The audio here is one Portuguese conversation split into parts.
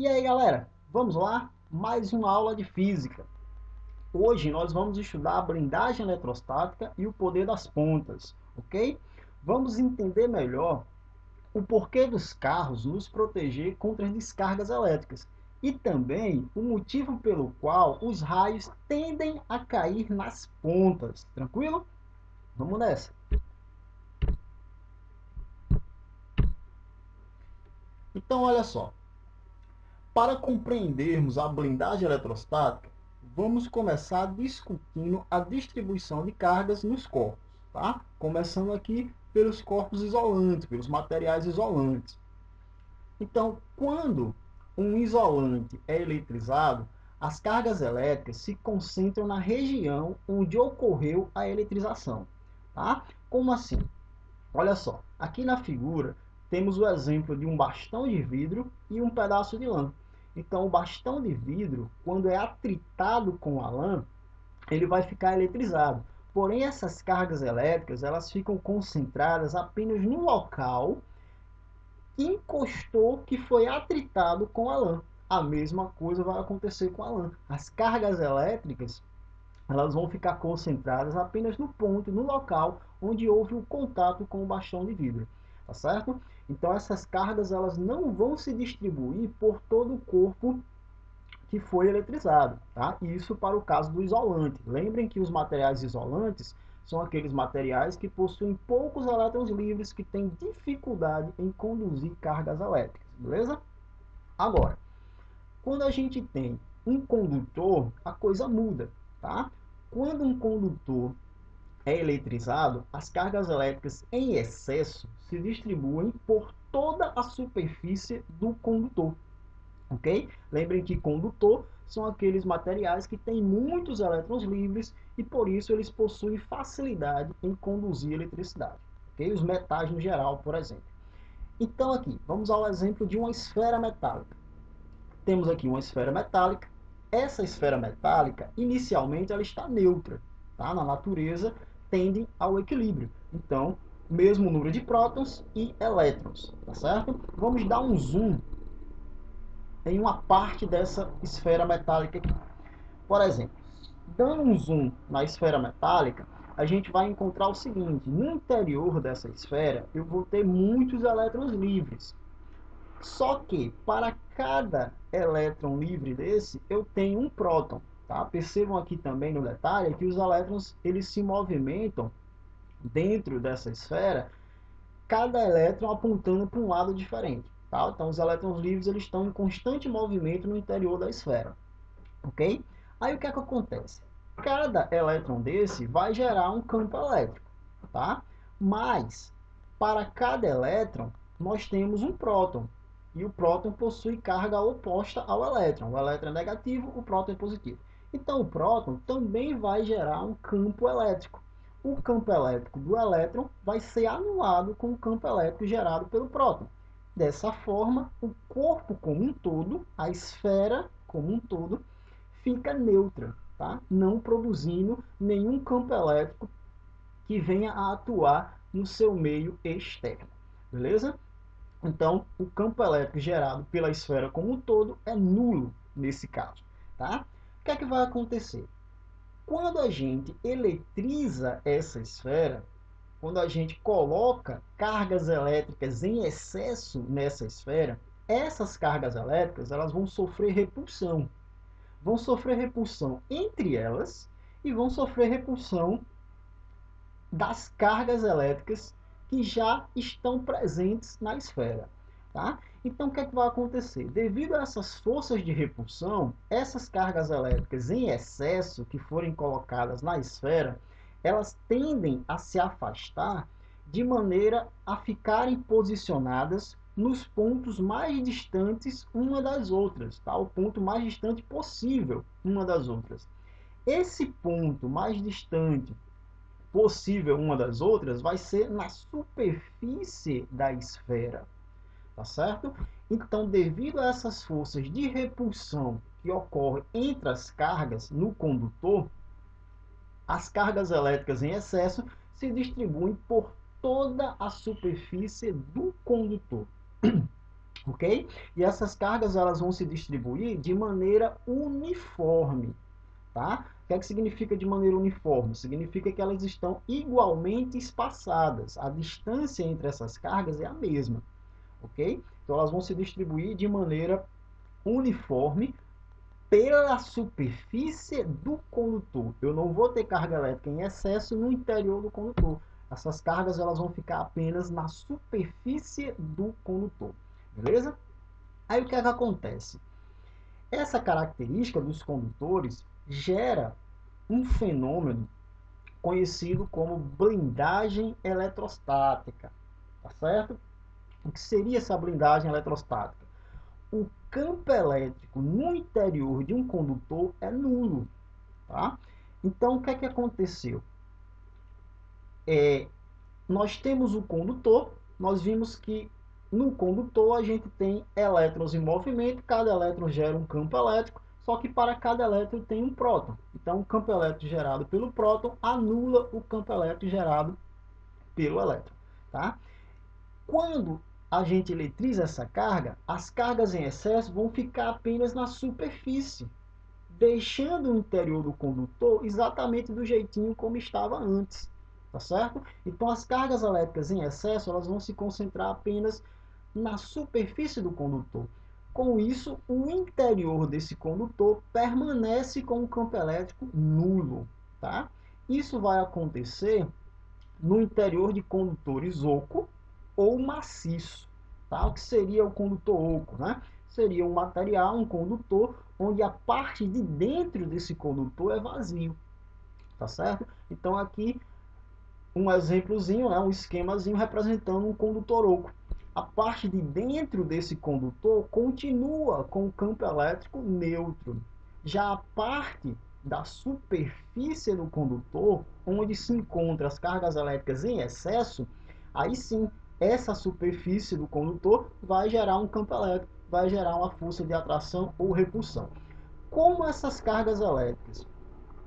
E aí, galera, vamos lá? Mais uma aula de física. Hoje nós vamos estudar a blindagem eletrostática e o poder das pontas, ok? Vamos entender melhor o porquê dos carros nos proteger contra as descargas elétricas e também o motivo pelo qual os raios tendem a cair nas pontas. Tranquilo? Vamos nessa. Então, olha só. Para compreendermos a blindagem eletrostática, vamos começar discutindo a distribuição de cargas nos corpos, tá? Começando aqui pelos corpos isolantes, pelos materiais isolantes. Então, quando um isolante é eletrizado, as cargas elétricas se concentram na região onde ocorreu a eletrização, tá? Como assim? Olha só, aqui na figura temos o exemplo de um bastão de vidro e um pedaço de lã. Então, o bastão de vidro, quando é atritado com a lã, ele vai ficar eletrizado. Porém, essas cargas elétricas, elas ficam concentradas apenas no local que encostou, que foi atritado com a lã. A mesma coisa vai acontecer com a lã. As cargas elétricas, elas vão ficar concentradas apenas no ponto, no local onde houve o contato com o bastão de vidro, tá certo? Então essas cargas elas não vão se distribuir por todo o corpo que foi eletrizado, tá? Isso para o caso do isolante. Lembrem que os materiais isolantes são aqueles materiais que possuem poucos elétrons livres que têm dificuldade em conduzir cargas elétricas, beleza? Agora, quando a gente tem um condutor, a coisa muda, tá? Quando um condutor é eletrizado, as cargas elétricas em excesso se distribuem por toda a superfície do condutor, ok? Lembrem que condutor são aqueles materiais que têm muitos elétrons livres e por isso eles possuem facilidade em conduzir eletricidade, ok? Os metais no geral, por exemplo. Então aqui, vamos ao exemplo de uma esfera metálica. Temos aqui uma esfera metálica. Essa esfera metálica, inicialmente, ela está neutra. Tá? Na natureza, tende ao equilíbrio. Então, mesmo número de prótons e elétrons. Tá certo? Vamos dar um zoom em uma parte dessa esfera metálica aqui. Por exemplo, dando um zoom na esfera metálica, a gente vai encontrar o seguinte. No interior dessa esfera, eu vou ter muitos elétrons livres. Só que para cada elétron livre desse, eu tenho um próton. Tá? Percebam aqui também no detalhe que os elétrons eles se movimentam dentro dessa esfera, cada elétron apontando para um lado diferente. Tá? Então os elétrons livres eles estão em constante movimento no interior da esfera. Ok? Aí o que é que acontece? Cada elétron desse vai gerar um campo elétrico. Tá? Mas para cada elétron nós temos um próton. E o próton possui carga oposta ao elétron. O elétron é negativo, o próton é positivo. Então o próton também vai gerar um campo elétrico. O campo elétrico do elétron vai ser anulado com o campo elétrico gerado pelo próton. Dessa forma, o corpo como um todo, a esfera como um todo, fica neutra, tá? Não produzindo nenhum campo elétrico que venha a atuar no seu meio externo. Beleza? Então, o campo elétrico gerado pela esfera como um todo é nulo nesse caso. Tá? O que é que vai acontecer? Quando a gente eletriza essa esfera, quando a gente coloca cargas elétricas em excesso nessa esfera, essas cargas elétricas elas vão sofrer repulsão. Vão sofrer repulsão entre elas e vão sofrer repulsão das cargas elétricas que já estão presentes na esfera. Tá? Então, o que é que vai acontecer? Devido a essas forças de repulsão, essas cargas elétricas em excesso que forem colocadas na esfera, elas tendem a se afastar de maneira a ficarem posicionadas nos pontos mais distantes uma das outras, tá? O ponto mais distante possível uma das outras. Esse ponto mais distante possível uma das outras vai ser na superfície da esfera, tá certo? Então, devido a essas forças de repulsão que ocorrem entre as cargas no condutor, as cargas elétricas em excesso se distribuem por toda a superfície do condutor. ok? E essas cargas elas vão se distribuir de maneira uniforme, tá? O que é que significa de maneira uniforme? Significa que elas estão igualmente espaçadas. A distância entre essas cargas é a mesma, ok? Então elas vão se distribuir de maneira uniforme pela superfície do condutor. Eu não vou ter carga elétrica em excesso no interior do condutor. Essas cargas elas vão ficar apenas na superfície do condutor, beleza? Aí o que é que acontece? Essa característica dos condutores gera um fenômeno conhecido como blindagem eletrostática, tá certo? O que seria essa blindagem eletrostática? O campo elétrico no interior de um condutor é nulo, tá? Então, o que é que aconteceu? Nós temos o condutor, nós vimos que no condutor a gente tem elétrons em movimento, cada elétron gera um campo elétrico, só que para cada elétron tem um próton. Então, o campo elétrico gerado pelo próton anula o campo elétrico gerado pelo elétron, tá? Quando a gente eletriza essa carga, as cargas em excesso vão ficar apenas na superfície, deixando o interior do condutor exatamente do jeitinho como estava antes, tá certo? Então as cargas elétricas em excesso, elas vão se concentrar apenas na superfície do condutor. Com isso, o interior desse condutor permanece com o campo elétrico nulo, tá? Isso vai acontecer no interior de condutores oco ou maciço, tá? O que seria o condutor oco, né? Seria um material, um condutor, onde a parte de dentro desse condutor é vazio, tá certo? Então aqui um exemplozinho, né? Um esquemazinho representando um condutor oco. A parte de dentro desse condutor continua com o campo elétrico neutro. Já a parte da superfície do condutor, onde se encontram as cargas elétricas em excesso, aí sim, essa superfície do condutor vai gerar um campo elétrico, vai gerar uma força de atração ou repulsão. Como essas cargas elétricas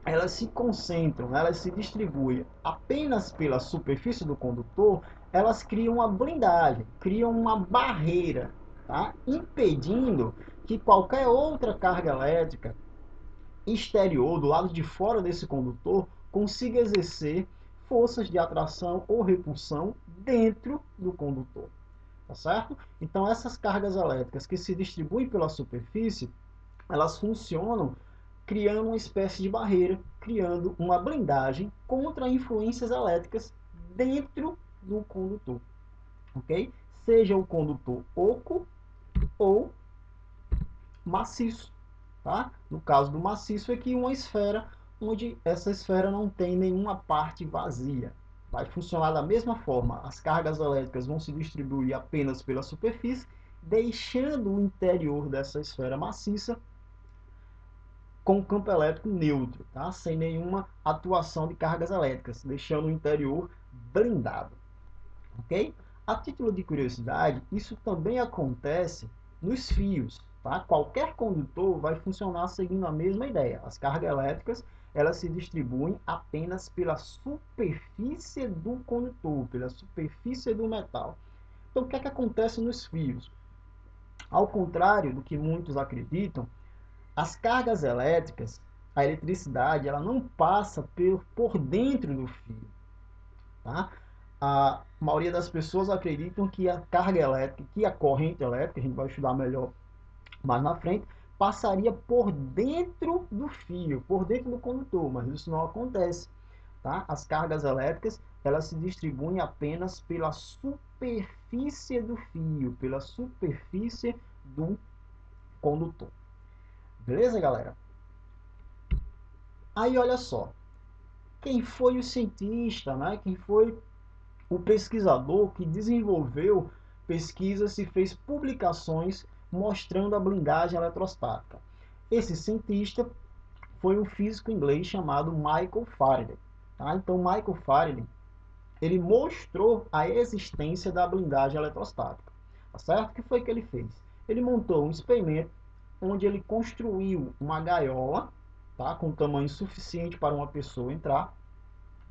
elas se concentram, elas se distribuem apenas pela superfície do condutor, elas criam uma blindagem, criam uma barreira, tá? Impedindo que qualquer outra carga elétrica exterior, do lado de fora desse condutor, consiga exercer forças de atração ou repulsão dentro do condutor, tá certo? Então essas cargas elétricas que se distribuem pela superfície, elas funcionam criando uma espécie de barreira, criando uma blindagem contra influências elétricas dentro do condutor, ok? Seja o condutor oco ou maciço, tá? No caso do maciço é que uma esfera onde essa esfera não tem nenhuma parte vazia. Vai funcionar da mesma forma. As cargas elétricas vão se distribuir apenas pela superfície, deixando o interior dessa esfera maciça com o campo elétrico neutro, tá? Sem nenhuma atuação de cargas elétricas, deixando o interior blindado, ok? A título de curiosidade, isso também acontece nos fios, tá? Qualquer condutor vai funcionar seguindo a mesma ideia. As cargas elétricas, elas se distribuem apenas pela superfície do condutor, pela superfície do metal. Então, o que é que acontece nos fios? Ao contrário do que muitos acreditam, as cargas elétricas, a eletricidade, ela não passa por dentro do fio, tá? A maioria das pessoas acreditam que a carga elétrica, que a corrente elétrica, a gente vai estudar melhor mais na frente, passaria por dentro do fio, por dentro do condutor, mas isso não acontece, tá? As cargas elétricas, elas se distribuem apenas pela superfície do fio, pela superfície do condutor. Beleza, galera? Aí, olha só, quem foi o cientista, né? Quem foi o pesquisador que desenvolveu pesquisas e fez publicações mostrando a blindagem eletrostática? Esse cientista foi um físico inglês chamado Michael Faraday. Tá? Então, Michael Faraday, ele mostrou a existência da blindagem eletrostática. Tá certo? O que foi que ele fez? Ele montou um experimento onde ele construiu uma gaiola, tá? Com tamanho suficiente para uma pessoa entrar.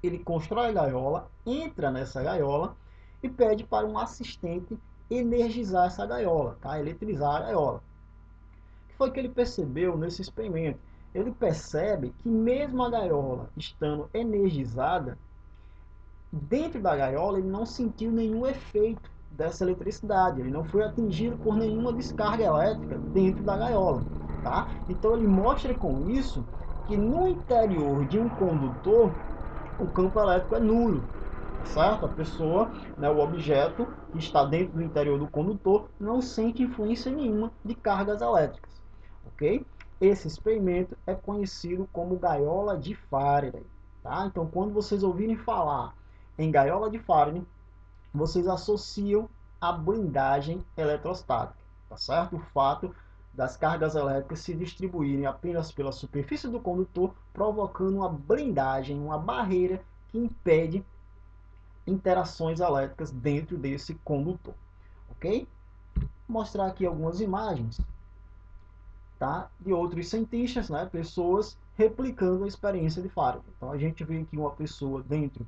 Ele constrói a gaiola, entra nessa gaiola e pede para um assistente energizar essa gaiola, tá? Eletrizar a gaiola. O que foi que ele percebeu nesse experimento? Ele percebe que mesmo a gaiola estando energizada, dentro da gaiola ele não sentiu nenhum efeito dessa eletricidade, ele não foi atingido por nenhuma descarga elétrica dentro da gaiola, tá? Então ele mostra com isso que no interior de um condutor o campo elétrico é nulo, certo? A pessoa, né, o objeto que está dentro do interior do condutor não sente influência nenhuma de cargas elétricas, ok? Esse experimento é conhecido como gaiola de Faraday, tá? Então, quando vocês ouvirem falar em gaiola de Faraday, vocês associam a blindagem eletrostática, tá certo? O fato das cargas elétricas se distribuírem apenas pela superfície do condutor, provocando uma blindagem, uma barreira que impede interações elétricas dentro desse condutor, ok? Vou mostrar aqui algumas imagens, tá? De outros cientistas, né? Pessoas replicando a experiência de Faraday. Então a gente vê aqui uma pessoa dentro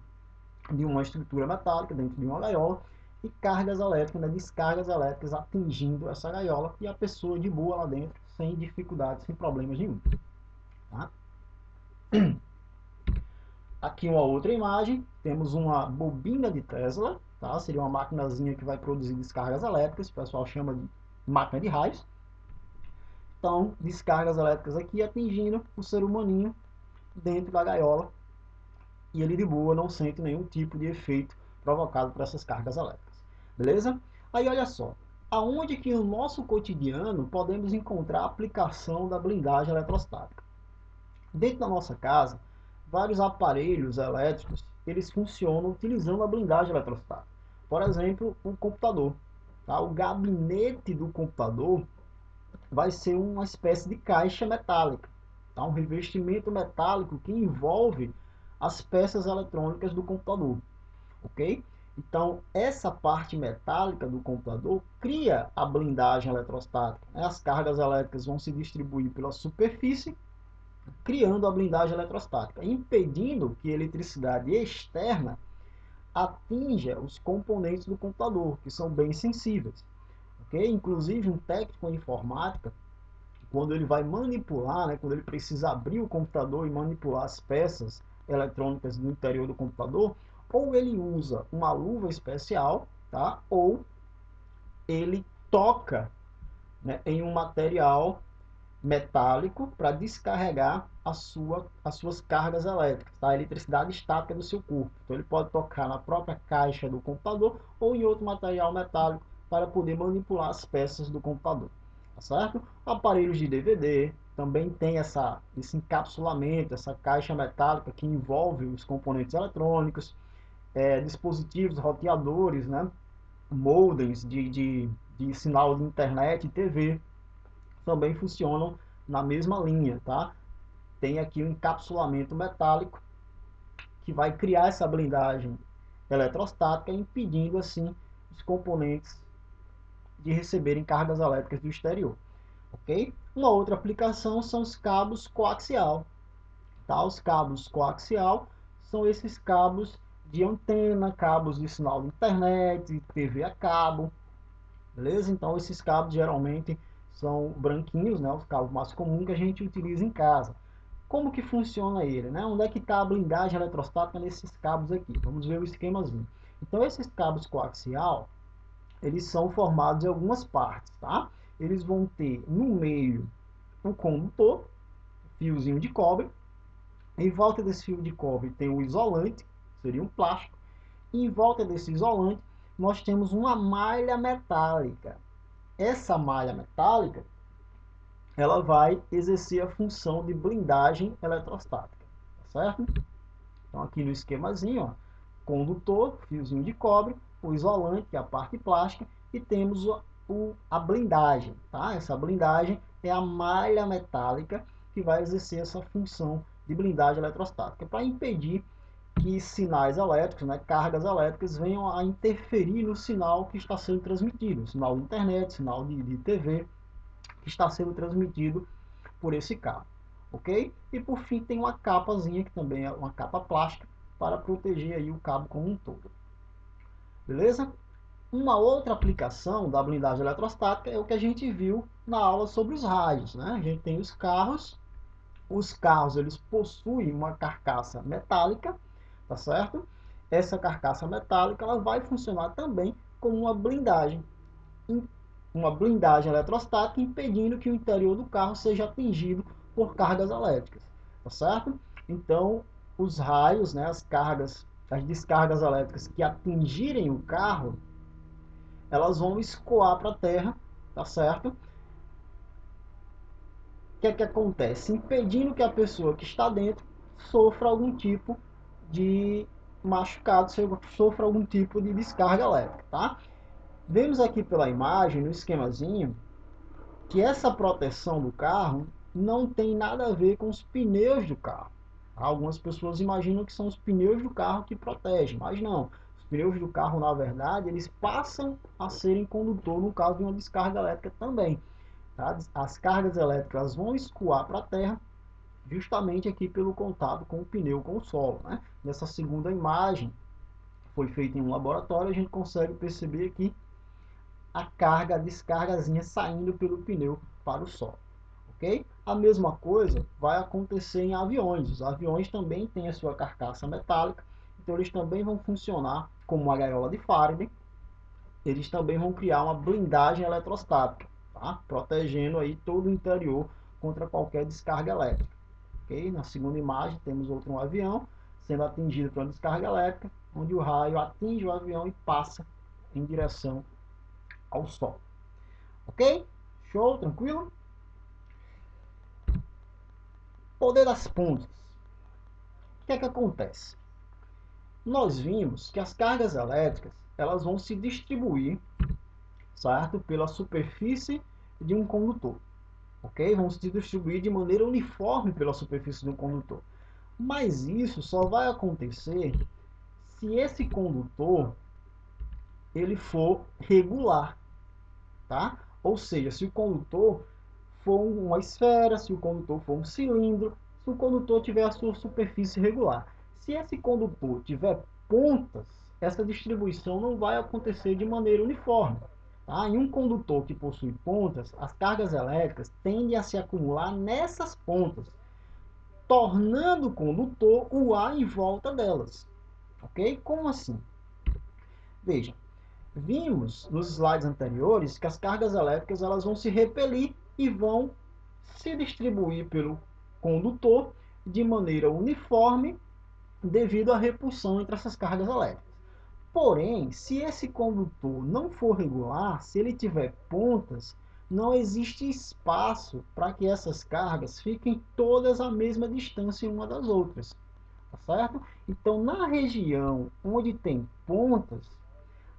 de uma estrutura metálica, dentro de uma gaiola, e cargas elétricas, né, descargas elétricas atingindo essa gaiola, e a pessoa de boa lá dentro, sem dificuldades, sem problemas nenhum. Tá? Aqui uma outra imagem, temos uma bobina de Tesla, tá? Seria uma maquinazinha que vai produzir descargas elétricas, o pessoal chama de máquina de raios. Então, descargas elétricas aqui atingindo o ser humaninho dentro da gaiola, e ele de boa não sente nenhum tipo de efeito provocado por essas cargas elétricas. Beleza? Aí olha só, aonde que no nosso cotidiano podemos encontrar a aplicação da blindagem eletrostática? Dentro da nossa casa, vários aparelhos elétricos, eles funcionam utilizando a blindagem eletrostática. Por exemplo, o computador. Tá? O gabinete do computador vai ser uma espécie de caixa metálica, tá? Um revestimento metálico que envolve as peças eletrônicas do computador, ok? Então, essa parte metálica do computador cria a blindagem eletrostática, né? As cargas elétricas vão se distribuir pela superfície, criando a blindagem eletrostática, impedindo que a eletricidade externa atinja os componentes do computador, que são bem sensíveis. Okay? Inclusive, um técnico em informática, quando ele vai manipular, né, quando ele precisa abrir o computador e manipular as peças eletrônicas do interior do computador, ou ele usa uma luva especial, tá? Ou ele toca, né, em um material metálico para descarregar as suas cargas elétricas, tá? A eletricidade estática do seu corpo. Então ele pode tocar na própria caixa do computador ou em outro material metálico para poder manipular as peças do computador, tá certo? Aparelhos de DVD também tem esse encapsulamento, essa caixa metálica que envolve os componentes eletrônicos, dispositivos roteadores, né? Modems de sinal de internet e TV também funcionam na mesma linha, tá? Tem aqui um encapsulamento metálico que vai criar essa blindagem eletrostática, impedindo assim os componentes de receberem cargas elétricas do exterior, ok? Uma outra aplicação são os cabos coaxial, tá? Os cabos coaxial são esses cabos de antena, cabos de sinal de internet, TV a cabo, beleza? Então esses cabos geralmente são branquinhos, né? Os cabos mais comuns que a gente utiliza em casa. Como que funciona ele, né? Onde é que está a blindagem eletrostática nesses cabos aqui? Vamos ver o esquemazinho. Então esses cabos coaxial, eles são formados em algumas partes, tá? Eles vão ter no meio um condutor, fiozinho de cobre. Em volta desse fio de cobre tem o isolante, seria um plástico. E em volta desse isolante nós temos uma malha metálica. Essa malha metálica, ela vai exercer a função de blindagem eletrostática, tá certo? Então aqui no esquemazinho, ó, condutor, fiozinho de cobre, o isolante, que é a parte plástica, e temos a blindagem, tá? Essa blindagem é a malha metálica que vai exercer essa função de blindagem eletrostática, para impedir que sinais elétricos, né, cargas elétricas, venham a interferir no sinal que está sendo transmitido, sinal de internet, sinal de TV, que está sendo transmitido por esse cabo, ok? E por fim tem uma capazinha, que também é uma capa plástica, para proteger aí o cabo como um todo, beleza? Uma outra aplicação da blindagem eletrostática é o que a gente viu na aula sobre os raios, né? A gente tem os carros eles possuem uma carcaça metálica, tá certo? Essa carcaça metálica ela vai funcionar também como uma blindagem eletrostática, impedindo que o interior do carro seja atingido por cargas elétricas, tá certo? Então, os raios, né, as descargas elétricas que atingirem o carro, elas vão escoar para a terra, tá certo? O que é que acontece? Impedindo que a pessoa que está dentro sofra algum tipo de machucado, sofra algum tipo de descarga elétrica, tá? Vemos aqui pela imagem, no esquemazinho, que essa proteção do carro não tem nada a ver com os pneus do carro. Algumas pessoas imaginam que são os pneus do carro que protegem, mas não. Os pneus do carro, na verdade, eles passam a serem condutor no caso de uma descarga elétrica também. Tá? As cargas elétricas vão escoar para a terra justamente aqui pelo contato com o pneu, com o solo. Né? Nessa segunda imagem, foi feita em um laboratório, a gente consegue perceber aqui a descargazinha saindo pelo pneu para o solo. Ok? A mesma coisa vai acontecer em aviões. Os aviões também têm a sua carcaça metálica, então eles também vão funcionar como uma gaiola de Faraday. Eles também vão criar uma blindagem eletrostática, tá? Protegendo aí todo o interior contra qualquer descarga elétrica. Okay? Na segunda imagem temos um avião sendo atingido por uma descarga elétrica, onde o raio atinge o avião e passa em direção ao Sol. Ok? Show? Tranquilo? Poder das pontas. O que é que acontece? Nós vimos que as cargas elétricas elas vão se distribuir, certo? Pela superfície de um condutor. Ok? Vão se distribuir de maneira uniforme pela superfície de um condutor. Mas isso só vai acontecer se esse condutor ele for regular, tá? Ou seja, se o condutor for uma esfera, se o condutor for um cilindro, se o condutor tiver a sua superfície regular. Se esse condutor tiver pontas, essa distribuição não vai acontecer de maneira uniforme. Tá? Em um condutor que possui pontas, as cargas elétricas tendem a se acumular nessas pontas, tornando o condutor o ar em volta delas. Ok? Como assim? Veja, vimos nos slides anteriores que as cargas elétricas elas vão se repelir e vão se distribuir pelo condutor de maneira uniforme devido à repulsão entre essas cargas elétricas. Porém, se esse condutor não for regular, se ele tiver pontas, não existe espaço para que essas cargas fiquem todas à mesma distância uma das outras. Tá certo? Então, na região onde tem pontas,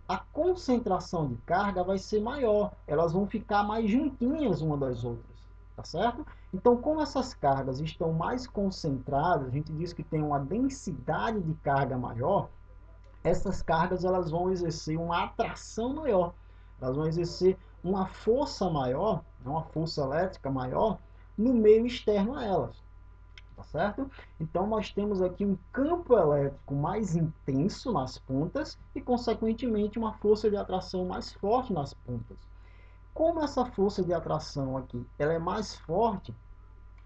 a concentração de carga vai ser maior, elas vão ficar mais juntinhas uma das outras, tá certo? Então, como essas cargas estão mais concentradas, a gente diz que tem uma densidade de carga maior, essas cargas elas vão exercer uma atração maior, elas vão exercer uma força maior, uma força elétrica maior, no meio externo a elas. Tá certo? Então, nós temos aqui um campo elétrico mais intenso nas pontas e, consequentemente, uma força de atração mais forte nas pontas. Como essa força de atração aqui ela é mais forte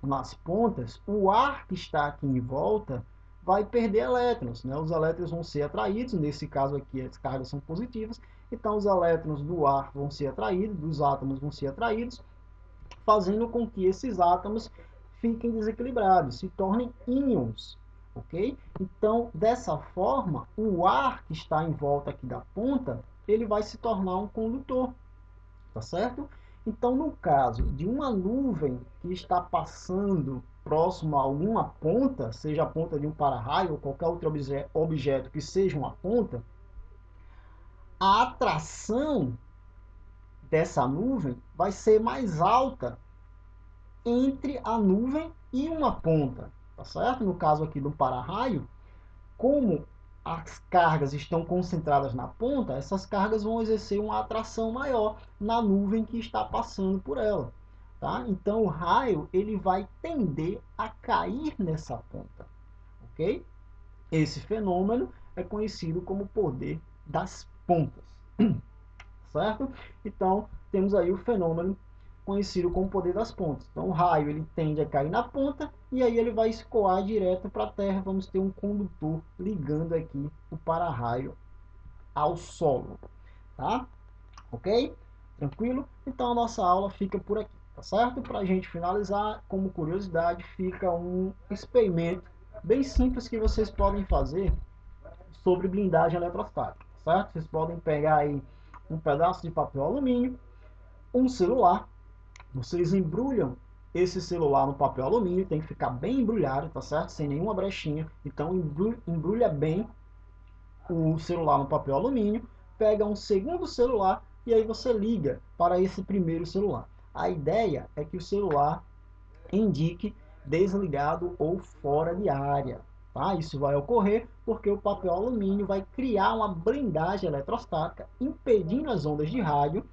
nas pontas, o ar que está aqui em volta vai perder elétrons. Né? Os elétrons vão ser atraídos, nesse caso aqui as cargas são positivas, então os elétrons do ar vão ser atraídos, dos átomos vão ser atraídos, fazendo com que esses átomos fiquem desequilibrados, se tornem íons, ok? Então, dessa forma, o ar que está em volta aqui da ponta, ele vai se tornar um condutor, tá certo? Então, no caso de uma nuvem que está passando próximo a alguma ponta, seja a ponta de um para-raio ou qualquer outro objeto que seja uma ponta, a atração dessa nuvem vai ser mais alta entre a nuvem e uma ponta, tá certo? No caso aqui do para-raio, como as cargas estão concentradas na ponta, essas cargas vão exercer uma atração maior na nuvem que está passando por ela, tá? Então o raio ele vai tender a cair nessa ponta, ok? Esse fenômeno é conhecido como poder das pontas. certo? Então, temos aí o fenômeno conhecido como poder das pontas. Então, o raio ele tende a cair na ponta e aí ele vai escoar direto para a Terra. Vamos ter um condutor ligando aqui o para-raio ao solo, tá? Ok? Tranquilo? Então, a nossa aula fica por aqui, tá certo? Para a gente finalizar, como curiosidade, fica um experimento bem simples que vocês podem fazer sobre blindagem eletrostática, certo? Vocês podem pegar aí um pedaço de papel alumínio, um celular, vocês embrulham esse celular no papel alumínio, tem que ficar bem embrulhado, tá certo? Sem nenhuma brechinha. Então embrulha bem o celular no papel alumínio, pega um segundo celular e aí você liga para esse primeiro celular. A ideia é que o celular indique desligado ou fora de área. Tá? Isso vai ocorrer porque o papel alumínio vai criar uma blindagem eletrostática, impedindo as ondas de rádio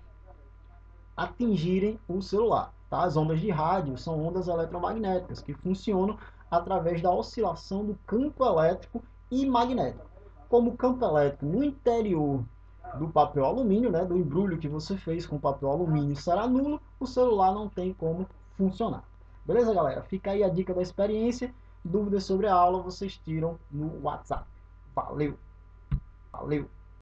atingirem o celular. Tá? As ondas de rádio são ondas eletromagnéticas que funcionam através da oscilação do campo elétrico e magnético. Como o campo elétrico no interior do papel alumínio, né, do embrulho que você fez com papel alumínio será nulo, o celular não tem como funcionar. Beleza, galera? Fica aí a dica da experiência. Dúvidas sobre a aula vocês tiram no WhatsApp. Valeu! Valeu!